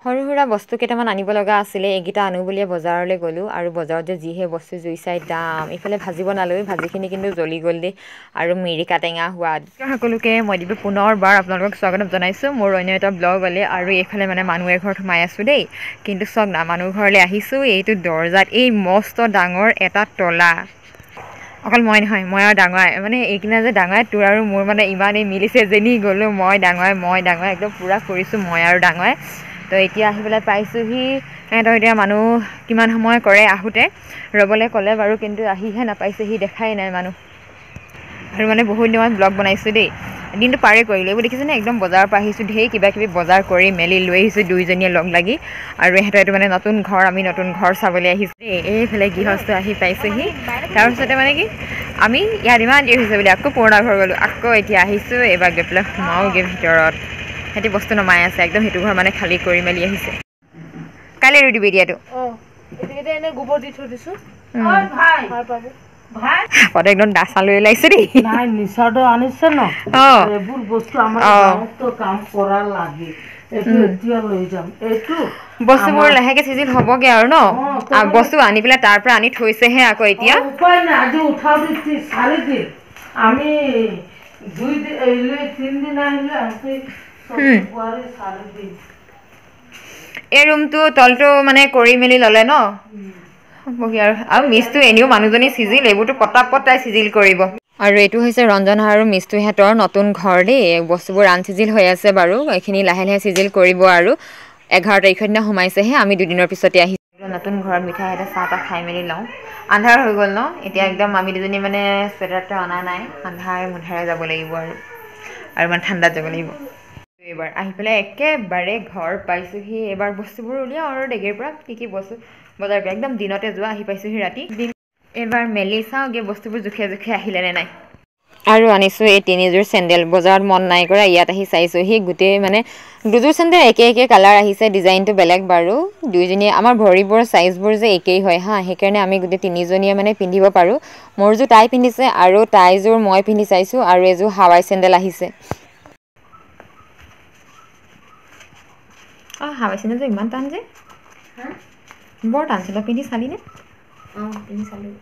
সৰু সুৰা বস্তু কেইটামান আনিব লগা আছিলে, এইকেইটা আনো বুলিয়ে বজাৰলৈ গ'লোঁ আৰু বজাৰত যে যিহে বস্তু জুই চাই দাম। এইফালে ভাজি বনালোঁ, ভাজিখিনি কিন্তু জ্বলি গ'ল দেই, আৰু মিৰিকা টেঙা সোৱাদ। সকলোকে মই দিলোঁ পুনৰবাৰ আপোনালোকক স্বাগতম জনাইছোঁ মোৰ অন্য এটা ব্লগলৈ। আৰু এইফালে মানে মানুহ এঘৰত সোমাই আছোঁ দেই, কিন্তু চাওক না, মানুহ ঘৰলৈ আহিছোঁ, এইটো দৰ্জাত এই মস্ত ডাঙৰ এটা তলা। অকল মই নহয়, মই আৰু ডাঙৰ মানে এইকিনা যে ডাঙৰ তোৰ আৰু মোৰ মানে ইমানেই মিলিছে, যেনি গ'লোঁ মই ডাঙৰ একদম পূৰা কৰিছোঁ মই আৰু ডাঙৰ। তো এতিয়া আহি পেলাই পাইছোঁহি। সিহঁতৰ এতিয়া মানুহ কিমান সময় কৰে আহোঁতে, ৰ'বলৈ ক'লে বাৰু, কিন্তু আহিহে নাপাইছেহি, দেখাই নাই মানুহ। আৰু মানে বহুত দিনত ব্লগ বনাইছোঁ দেই, দিনটো পাৰে কৰিলোঁ। এইবোৰ দেখিছেনে, একদম বজাৰৰ পৰা আহিছোঁ, ঢেৰ কিবা কিবি বজাৰ কৰি মেলি লৈ আহিছোঁ দুইজনীয়ে লগ লাগি। আৰু ইহঁতৰ এইটো মানে নতুন ঘৰ, আমি নতুন ঘৰ চাবলৈ আহিছোঁ দেই। এইফালে গৃহস্থ আহি পাইছেহি। তাৰপিছতে মানে কি, আমি ইয়াত ইমান দেৰি হৈছে বুলি আকৌ পুৰণা ঘৰ গ'লোঁ, আকৌ এতিয়া আহিছোঁ। এইবাৰ গৈ পেলাই সোমাওগৈ ভিতৰত। সিহঁতি বস্তু নমাই আছে একদম, সেইটো ঘৰ মানে খালী কৰি মেলি আহিছে। কাইলৈ ৰুই দিবি এতিয়াতো। এনে গোবৰ দি থৈ দিছোঁ। পদ একদম ডাচা লৈ ওলাইছে দেই। নাই নিচাটো আনিছে ন, এইবোৰ বস্তু আমাৰ গাঁৱতো কাম কৰা লাগে। এইটো এতিয়া লৈ যাম, এইটো বস্তুবোৰ লাহেকে চিজিল হ'বগে আৰু ন, বস্তু আনি পেলাই তাৰ পৰা আনি থৈছেহে আকৌ এতিয়া। উপায় নাই, আজি উঠাও 4 দিন, আমি 3 দিন আহিলে বোৱাৰী 4 দিন। এই ৰুমটো তলটো মানে কৰি মেলি ল'লে ন, হ'বগৈ আৰু মিচটো এনেও মানুহজনী চিজিল, এইবোৰতো পটাপট তাই চিজিল কৰিব। আৰু এইটো হৈছে ৰঞ্জনা আৰু মিষ্টুহঁতৰ নতুন ঘৰ দেই। বস্তুবোৰ আনচিজিল হৈ আছে বাৰু, এইখিনি লাহে লাহে চিজিল কৰিব। আৰু 11 তাৰিখৰ দিনা সোমাইছেহে, আমি দুদিনৰ পিছতে আহিছোঁ নতুন ঘৰত। মিঠাই এটা চাহ তাহ খাই মেলি লওঁ, আন্ধাৰ হৈ গ'ল ন এতিয়া একদম। আমি দুজনী মানে চুৱেটাৰটো অনা নাই, আন্ধাৰে মুন্ধাৰে যাব লাগিব আৰু মানে ঠাণ্ডাত যাব লাগিব। এইবাৰ আহি পেলাই একেবাৰে ঘৰ পাইছোঁহি। এইবাৰ বস্তুবোৰ উলিয়াওঁ আৰু ডেগিৰ পৰা কি বস্তু বজাৰ কৰি, একদম দিনতে যোৱা, আহি পাইছোঁহি ৰাতি। এইবাৰ মেলি চাওঁগে বস্তুবোৰ জোখে জোখে আহিলে নে নাই। আৰু আনিছোঁ এই 3যোৰ চেণ্ডেল, বজাৰত মন নাই কৰা, ইয়াত আহি চাইছোঁহি গোটেই মানে 2যোৰ চেণ্ডেল একে কালাৰ আহিছে, ডিজাইনটো বেলেগ বাৰু। দুইজনীয়ে আমাৰ ভৰিবোৰৰ চাইজবোৰ যে একেই হয় হা, সেইকাৰণে আমি গোটেই 3জনীয়ে মানে পিন্ধিব পাৰোঁ। মোৰযোৰ তাই পিন্ধিছে আৰু তাইযোৰ মই পিন্ধি চাইছোঁ, আৰু এযোৰ হাৱাই চেণ্ডেল আহিছে। হাৱাই চেণ্ডেলযোৰ ইমান টান যে, বৰ টান ছিল, পিন্ধি চালিনে? পিন্ধি চালোঁ।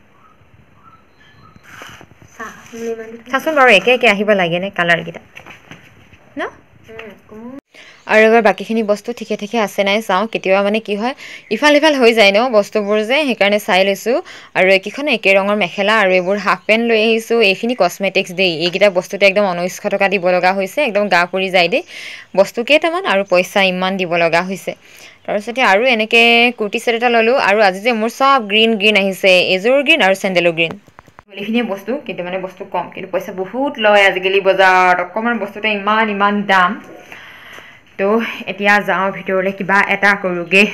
চাচোন বাৰু একে আহিব লাগেনে কালাৰকেইটা ন। আৰু এবাৰ বাকীখিনি বস্তু ঠিকে ঠিকে আছে নাই চাওঁ, কেতিয়াবা মানে কি হয় ইফাল সিফাল হৈ যায় ন বস্তুবোৰ যে, সেইকাৰণে চাই লৈছোঁ। আৰু এইকেইখন একে ৰঙৰ মেখেলা আৰু এইবোৰ হাফ পেণ্ট লৈ আহিছোঁ। এইখিনি কচমেটিক্স দেই, এইকেইটা বস্তুতে একদম 1900 টকা দিব লগা হৈছে, একদম গা পুৰি যায় দেই বস্তু কেইটামান, আৰু পইচা ইমান দিব লগা হৈছে। তাৰপিছতে আৰু এনেকৈ কুৰ্তি ছেট এটা ল'লোঁ। আৰু আজি যে মোৰ চব গ্ৰীণ আহিছে, এযোৰ গ্ৰীণ আৰু চেণ্ডেলো গ্ৰীণ। এইখিনিয়ে বস্তু, কিন্তু মানে বস্তু কম, কিন্তু পইচা বহুত লয় আজিকালি বজাৰত, অকণমান বস্তুতে ইমান দাম। তো এতিয়া যাওঁ ভিতৰলৈ, কিবা এটা কৰোঁগৈ।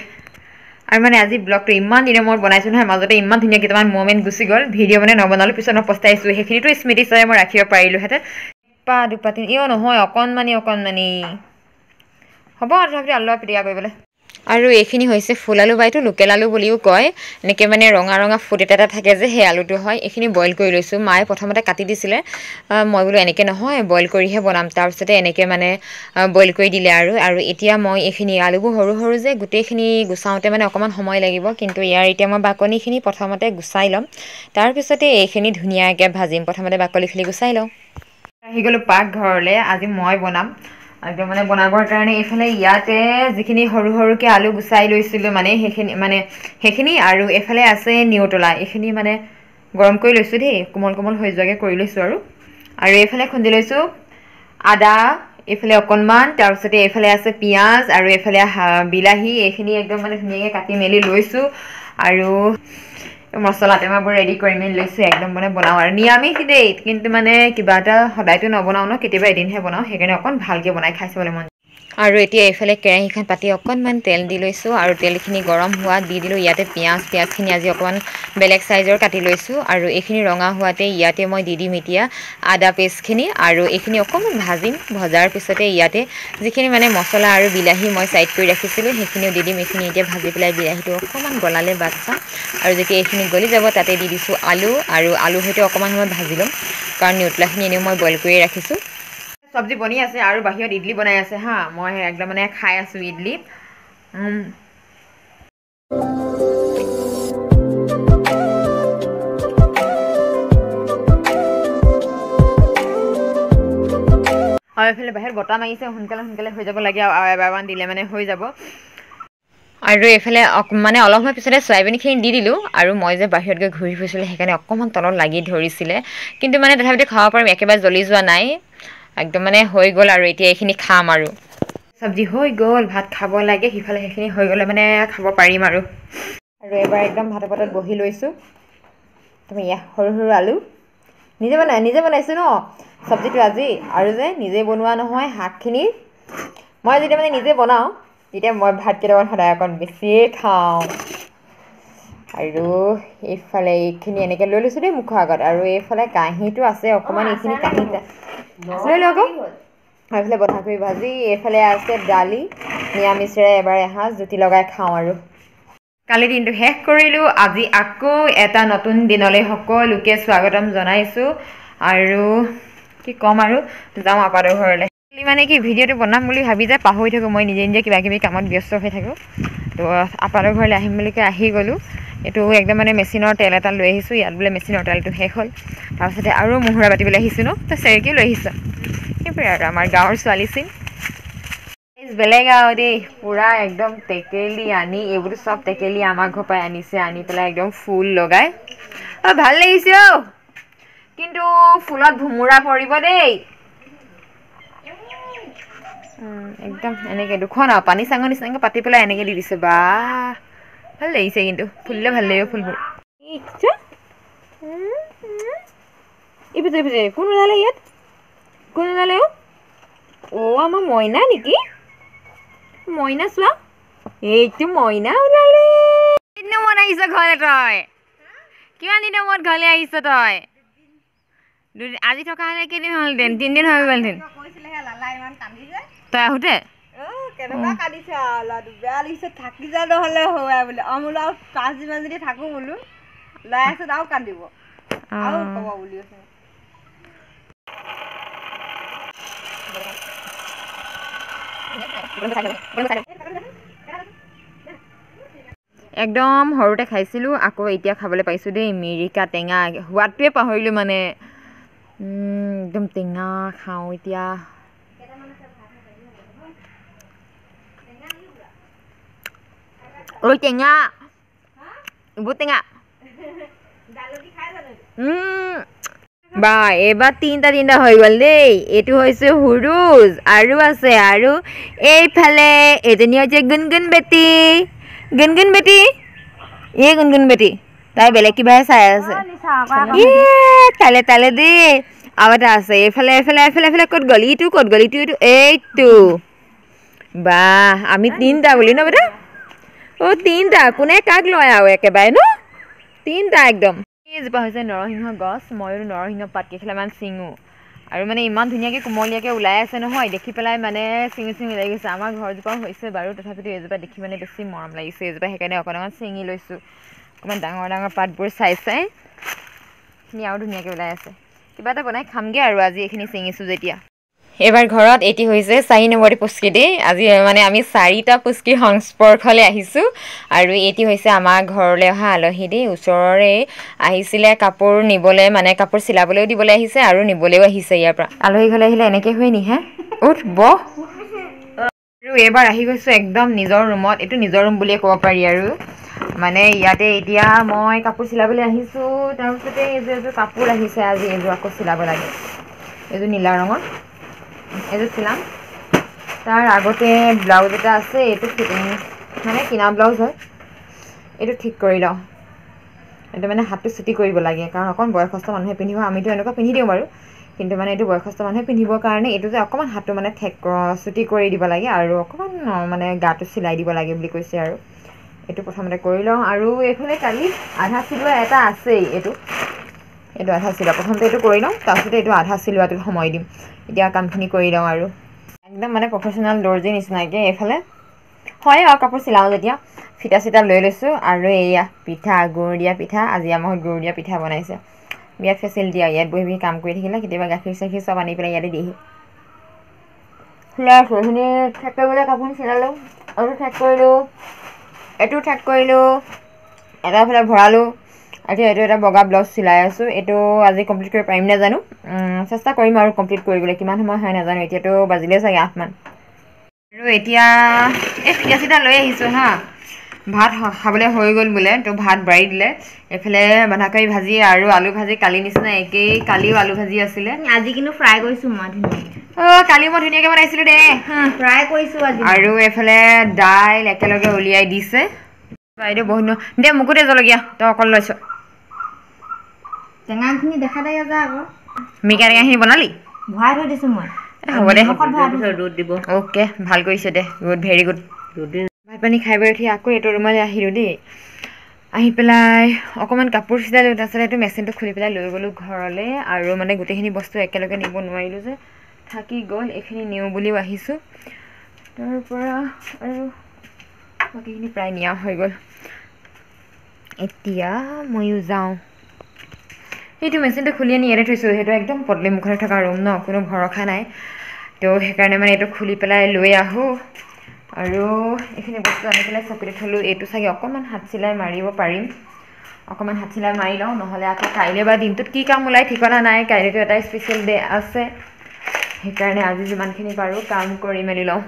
আৰু মানে আজি ব্লগটো ইমান দিনৰ মূৰত বনাইছোঁ নহয়, মাজতে ইমান ধুনীয়া কেইটামান মমেণ্ট গুচি গ'ল, ভিডিঅ' মানে নবনালোঁ, পিছত মই পস্তাইছোঁ। সেইখিনিতো স্মৃতি হিচাপে মই ৰাখিব পাৰিলোঁহেঁতেন। দুপা তিনি নহয়, অকণমানি হ'ব, তথাপিতো আলু পিটিকা কৰিবলৈ। আৰু এইখিনি হৈছে ফুল আলু, বাইটো লোকেল আলু বুলিও কয়। এনেকৈ মানে ৰঙা ৰঙা ফুট এটা থাকে যে, সেই আলুটো হয়। এইখিনি বইল কৰি লৈছোঁ, মায়ে প্ৰথমতে কাটি দিছিলে, মই বোলো এনেকৈ নহয় বইল কৰিহে বনাম, তাৰপিছতে এনেকৈ মানে বইল কৰি দিলে। আৰু এতিয়া মই এইখিনি আলুবোৰ সৰু সৰু যে, গোটেইখিনি গুচাওঁতে মানে অকণমান সময় লাগিব, কিন্তু ইয়াৰ এতিয়া মই বাকলিখিনি প্ৰথমতে গুচাই ল'ম, তাৰপিছতে এইখিনি ধুনীয়াকৈ ভাজিম। প্ৰথমতে বাকলিখিনি গুচাই লওঁ। আহি গ'লোঁ পাকঘৰলৈ, আজি মই বনাম একদম মানে বনাবৰ কাৰণে। এইফালে ইয়াতে যিখিনি সৰু সৰুকৈ আলু গুচাই লৈছিলোঁ মানে সেইখিনি আৰু এইফালে আছে নিউতলা, এইখিনি মানে গৰম কৰি লৈছোঁ দেই, কোমল কোমল হৈ যোৱাকৈ কৰি লৈছোঁ। আৰু এইফালে খুন্দি লৈছোঁ আদা, এইফালে অকণমান, তাৰপিছতে এইফালে আছে পিঁয়াজ, আৰু এইফালে বিলাহী, এইখিনি একদম মানে ধুনীয়াকৈ কাটি মেলি লৈছোঁ। আৰু মছলা টেমাবোৰ ৰেডি কৰি মেলি লৈছোঁ, একদম মানে বনাওঁ আৰু নিৰামিষ দেই, কিন্তু মানে কিবা এটা সদায়তো নবনাওঁ ন, কেতিয়াবা এদিনহে বনাওঁ, সেইকাৰণে অকণ ভালকৈ বনাই খাই চাবলৈ মন যায়। আৰু এতিয়া এইফালে কেৰাহীখন পাতি অকণমান তেল দি লৈছোঁ, আৰু তেলখিনি গৰম হোৱাত দি দিলোঁ ইয়াতে পিঁয়াজখিনি আজি অকণমান বেলেগ চাইজৰ কাটি লৈছোঁ। আৰু এইখিনি ৰঙা হোৱাতে ইয়াতে মই দি দিম এতিয়া আদা পেষ্টখিনি, আৰু এইখিনি অকণমান ভাজিম। ভজাৰ পিছতে ইয়াতে যিখিনি মানে মছলা আৰু বিলাহী মই ছাইড কৰি ৰাখিছিলোঁ, সেইখিনিও দি দিম। এইখিনি এতিয়া ভাজি পেলাই বিলাহীটো অকণমান গলালে বাদ চাম, আৰু যেতিয়া এইখিনি গলি যাব তাতে দি দিছোঁ আলু, আৰু আলুৰ সৈতে অকণমান সময় ভাজি ল'ম, কাৰণ নিউতলাখিনি এনেও মই বইল কৰি ৰাখিছোঁ। চব্জি বনি আছে, আৰু বাহিৰত ইডলি বনাই আছে হা, মই একদম মানে খাই আছোঁ ইডলি। আৰু এইফালে বাহিৰত বতাহ মাৰিছে, সোনকালে সোনকালে হৈ যাব লাগে, আৰু এবাৰমান দিলে মানে হৈ যাব। আৰু এইফালে মানে অলপ সময় পিছতে চয়াবিনখিনি দি দিলোঁ, আৰু মই যে বাহিৰত গৈ ঘূৰি ফুৰিছিলোঁ সেইকাৰণে অকণমান তলত লাগি ধৰিছিলে, কিন্তু মানে তথাপিতো খাব পাৰিম, একেবাৰে জ্বলি যোৱা নাই, একদম মানে হৈ গ'ল। আৰু এতিয়া এইখিনি খাম আৰু চব্জি হৈ গ'ল, ভাত খাব লাগে, সিফালে সেইখিনি হৈ গ'লে মানে খাব পাৰিম আৰু এবাৰ একদম ভাতৰ পাতত বহি লৈছোঁ। তুমি সৰু সৰু আলু নিজে বনাইছোঁ ন চব্জিটো আজি, আৰু যে নিজে বনোৱা নহয় শাকখিনি, মই যেতিয়া মানে নিজে বনাওঁ তেতিয়া মই ভাত কেইটামান সদায় অকণ বেছিয়ে খাওঁ। আৰু এইফালে এইখিনি এনেকৈ লৈ লৈছোঁ দেই মুখৰ আগত, আৰু এইফালে কাঁহীটো আছে অকণমান, এইখিনি কাঁহীত লৈ লওঁ আকৌ। এইফালে বন্ধাকবি ভাজি, এইফালে আছে দালি, নিৰামিষেৰে এবাৰ এসাঁজ জুতি লগাই খাওঁ। আৰু কালি দিনটো শেষ কৰিলোঁ, আজি আকৌ এটা নতুন দিনলৈ সকলোকে স্বাগতম জনাইছোঁ। আৰু কি ক'ম, আৰু যাওঁ আপাৰৰ ঘৰলৈ। মানে কি ভিডিঅ'টো বনাম বুলি ভাবি যে পাহৰি থাকোঁ, মই নিজে নিজে কিবা কিবি কামত ব্যস্ত হৈ থাকোঁ। তো আপাৰৰ ঘৰলৈ আহিম বুলিকৈ আহি গ'লোঁ। এইটো একদম মানে মেচিনৰ তেল এটা লৈ আহিছোঁ, ইয়াত বোলে মেচিনৰ তেলটো শেষ হ'ল। তাৰপিছতে আৰু মুহুৰা বাতিবলৈ আহিছোঁ ন, তো চেৰেকীও লৈ আহিছোঁ। সেইবোৰে আৰু আমাৰ গাঁৱৰ ছোৱালী চিন বেলেগ আৰু দেই, পূৰা একদম টেকেলি আনি, এইবোৰতো চব টেকেলি আমাৰ ঘৰৰ পৰাই আনিছে, আনি পেলাই একদম ফুল লগাই ভাল লাগিছে অ'। কিন্তু ফুলত ভোমোৰা পৰিব দেই। একদম এনেকৈ দুখন আৰু পানী চাঙৰ নিচিনাকৈ পাতি পেলাই এনেকৈ দি দিছে, বা ভাল লাগিছে। কিন্তু ফুলিলে ভাল লাগিব ফুলবোৰ। কোন ওলালে ইয়াত? কোন ওলালে অ' আমাৰ মইনা নেকি? মইনা চোৱা, এইটো মইনা ওলালে। কিমান মন আহিছ ঘৰলৈ তই? কিমান দিনৰ মূৰত ঘৰলৈ আহিছ তই? আজি থকা হ'লে কেইদিন হ'লহেঁতেন? 3 দিন হৈ গ'লহেঁতেন। তই আহোঁতে কেনেকুৱা কান্দিছে আৰু ল'ৰাটো, বেয়া লাগিছে, থাকি যায় নহ'লে হয় বোলে। বোলো আৰু 5 দিনমান যদি থাকোঁ বোলো, ল'ৰাই আছে আৰু কান্দিব আৰু ক'ব বুলি কৈছে। একদম সৰুতে খাইছিলোঁ, আকৌ এতিয়া খাবলৈ পাইছোঁ দেই। মিৰিকা টেঙা, সোৱাদটোৱে পাহৰিলোঁ মানে, একদম টেঙা খাওঁ এতিয়া। ঐ টেঙা, বহুত টেঙা। বা এইবাৰ তিনিটা হৈ গ'ল দেই। এইটো হৈছে হুৰুজ, আৰু আছে, আৰু এইফালে এজনী হৈছে গুণগুণ বেটি। গুণগুণ বেটি, এই গুণগুণ বেটি, তাই বেলেগ কিবাহে চাই আছে। তালে দেই। আৰু এটা আছে এইফালে, এইফালে ক'ত গ'ল? ইটো ক'ত গ'ল? ইটো এইটো। বাহ, আমি 3টা বুলি ন বেটা? অ' 3টা, কোনে কাক লয় আৰু একেবাৰে ন? 3টা একদম। এইজোপা হৈছে নৰসিংহ গছ, ময়ো নৰসিংহ পাত কেইখিলামান ছিঙো। আৰু মানে ইমান ধুনীয়াকৈ কুমলীয়াকৈ ওলাই আছে নহয়, দেখি পেলাই মানে চিঙি লাগি গৈছে। আমাৰ ঘৰজোপাও হৈছে বাৰু, তথাপিতো এইজোপা দেখি মানে বেছি মৰম লাগিছে এইজোপা, সেইকাৰণে অকণমান ছিঙি লৈছোঁ। অকণমান ডাঙৰ পাতবোৰ চাই এইখিনি আৰু ধুনীয়াকৈ ওলাই আছে। কিবা এটা বনাই খামগৈ আৰু আজি এইখিনি ছিঙিছোঁ যেতিয়া। এইবাৰ ঘৰত এটি হৈছে 4 নম্বৰটি পুচকি দেই। আজি মানে আমি 4টা পুচকিৰ সংস্পৰ্শলৈ আহিছোঁ। আৰু এটি হৈছে আমাৰ ঘৰলৈ অহা আলহী দেই, ওচৰৰে আহিছিলে কাপোৰ নিবলৈ, মানে কাপোৰ চিলাবলৈও দিবলৈ আহিছে আৰু নিবলৈও আহিছে ইয়াৰ পৰা। আলহী ঘৰলৈ আহিলে এনেকৈ হয় নি? হে উঠ বহ। আৰু এইবাৰ আহি গৈছোঁ একদম নিজৰ ৰুমত। এইটো নিজৰ ৰুম বুলিয়ে ক'ব পাৰি আৰু, মানে ইয়াতে এতিয়া মই কাপোৰ চিলাবলৈ আহিছোঁ। তাৰপিছতে এইযোৰ কাপোৰ আহিছে আজি, এইযোৰ আকৌ চিলাব লাগে। এইযোৰ নীলা ৰঙৰ, এইযোৰ চিলাম। তাৰ আগতে ব্লাউজ এটা আছে, এইটো ফিটিং মানে কিনা ব্লাউজ হয়, এইটো ঠিক কৰি লওঁ। এইটো মানে হাতটো চুটি কৰিব লাগে, কাৰণ অকণ বয়সস্থ মানুহে পিন্ধিব, আমিতো এনেকুৱা পিন্ধি দিওঁ বাৰু, কিন্তু মানে এইটো বয়সস্থ মানুহে পিন্ধিবৰ কাৰণে এইটো যে অকণমান হাতটো মানে চুটি কৰি দিব লাগে, আৰু অকণমান মানে গাটো চিলাই দিব লাগে বুলি কৈছে। আৰু এইটো প্ৰথমতে কৰি লওঁ। আৰু এইফালে কালি আধা চিলোৱা এটা আছেই, এইটো আধা চিলোৱা। প্ৰথমতে এইটো কৰি লওঁ, তাৰপিছতে এইটো আধা চিলোৱাটোত সময় দিম। এতিয়া কামখিনি কৰি লওঁ আৰু একদম মানে প্ৰফেচনেল দৰ্জিৰ নিচিনাকৈ এইফালে হয় আৰু কাপোৰ চিলাওঁ যেতিয়া ফিটা চিটা লৈ লৈছোঁ। আৰু এয়া পিঠা, গুড় দিয়া পিঠা, আজি আমাৰ ঘৰত গুড় দিয়া পিঠা বনাইছে। বিৰাট ফেচিলিটি আৰু, ইয়াত বহি কাম কৰি থাকিলে কেতিয়াবা গাখীৰ চাখীৰ চব আনি পেলাই ইয়াতে দিয়েহি। চিলাই আছোঁ, এইখিনি ঠেক কৰিবলৈ কাপোৰখিনি চিলালোঁ। আৰু ঠেক কৰিলোঁ, এইটো ঠেক কৰিলোঁ, এটা ফালে ভৰালোঁ। এতিয়া এইটো এটা বগা ব্লাউজ চিলাই আছোঁ। এইটো আজি কমপ্লিট কৰিব পাৰিম নাজানো, চেষ্টা কৰিম আৰু কমপ্লিট কৰিবলৈ। কিমান সময় হয় নাজানো, এতিয়াতো বাজিলে চাগে 8 মান। আৰু এতিয়া এই ফিটা চিটা লৈ আহিছোঁ হা, ভাত খাবলৈ হৈ গ'ল বোলে, তো ভাত বাঢ়ি দিলে। এইফালে বন্ধাকবি ভাজি আৰু আলু ভাজি, কালি নিচিনা একেই, কালিও আলু ভাজি আছিলে। আজি কিন্তু ফ্ৰাই কৰিছোঁ মই ধুনীয়াকৈ। কালি মই ধুনীয়াকৈ বনাইছিলোঁ দেই, ফ্ৰাই কৰিছোঁ আজি। আৰু এইফালে দাইল একেলগে উলিয়াই দিছে। বাইদেউ বহুত দে মোকো দে জলকীয়া, তই অকল লৈছ। টেঙাখিনি দেখা দেখা যা আকৌ। মিকা টেঙাখিনি বনালি? ভৰাই থৈ দিছোঁ মই। হ'ব দে, ৰ'দ দিব। অ'কে, ভাল কৰিছে দে, গুড, ভেৰি গুড। ভাত পানী খাই বৈ উঠি আকৌ এইটো ৰুমলৈ আহিলোঁ দেই। আহি পেলাই অকণমান কাপোৰ চিলালোঁ, তাৰপিছত এইটো মেচিনটো খুলি পেলাই লৈ গ'লোঁ ঘৰলৈ। আৰু মানে গোটেইখিনি বস্তু একেলগে নিব নোৱাৰিলোঁ যে, থাকি গ'ল। এইখিনি নিওঁ বুলিও আহিছোঁ, তাৰপৰা আৰু বাকীখিনি প্ৰায় নিয়া হৈ গ'ল। এতিয়া ময়ো যাওঁ। সেইটো মেচিনটো খুলি আনি ইয়াতে থৈছোঁ। সেইটো একদম পদূলি মুখতে থকা ৰুম ন, কোনো ভৰসা নাই। তো সেইকাৰণে মানে এইটো খুলি পেলাই লৈ আহোঁ। আৰু এইখিনি বস্তু আনি পেলাই চকীত থলোঁ। এইটো চাগে অকণমান হাত চিলাই মাৰিব পাৰিম, অকণমান হাত চিলাই মাৰি লওঁ, নহ'লে আকৌ কাইলৈ বা দিনটোত কি কাম ওলাই ঠিকনা নাই। কাইলৈতো এটা স্পেচিয়েল ডে আছে, সেইকাৰণে আজি যিমানখিনি পাৰোঁ কাম কৰি মেলি লওঁ।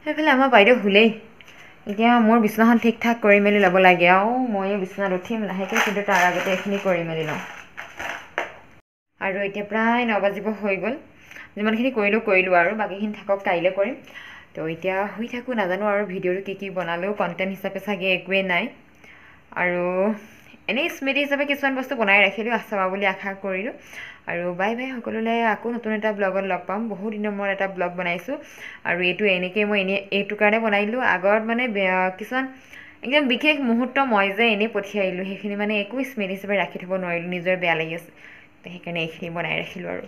সেইফালে আমাৰ বাইদেউ শুলেই। এতিয়া মোৰ বিচনাখন ঠিক ঠাক কৰি মেলি ল'ব লাগে আৰু ময়ো বিচনাত উঠিম লাহেকৈ, কিন্তু তাৰ আগতে এইখিনি কৰি মেলি লওঁ। আৰু এতিয়া প্ৰায় 9 বাজিব হৈ গ'ল। যিমানখিনি কৰিলোঁ আৰু বাকীখিনি থাকক, কাইলৈ কৰিম। তো এতিয়া শুই থাকোঁ, নাজানো আৰু ভিডিঅ'টো কি বনালেও কণ্টেণ্ট হিচাপে চাগে একোৱেই নাই। আৰু এনেই স্মৃতি হিচাপে কিছুমান বস্তু বনাই ৰাখিলোঁ, চাবা বুলি আশা কৰিলোঁ। আৰু বাই বাই সকলোলৈ, আকৌ নতুন এটা ব্লগত লগ পাম। বহুত দিনৰ মূৰত এটা ব্লগ বনাইছোঁ, আৰু এইটো এনেকৈ মই এইটো কাৰণে বনাই দিলোঁ। আগত মানে কিছুমান একদম বিশেষ মুহূৰ্ত মই যে এনেই পঠিয়াই দিলোঁ, সেইখিনি মানে একো স্মৃতি হিচাপে ৰাখি থ'ব নোৱাৰিলোঁ, নিজৰ বেয়া লাগি আছে। তো সেইকাৰণে এইখিনি বনাই ৰাখিলোঁ আৰু।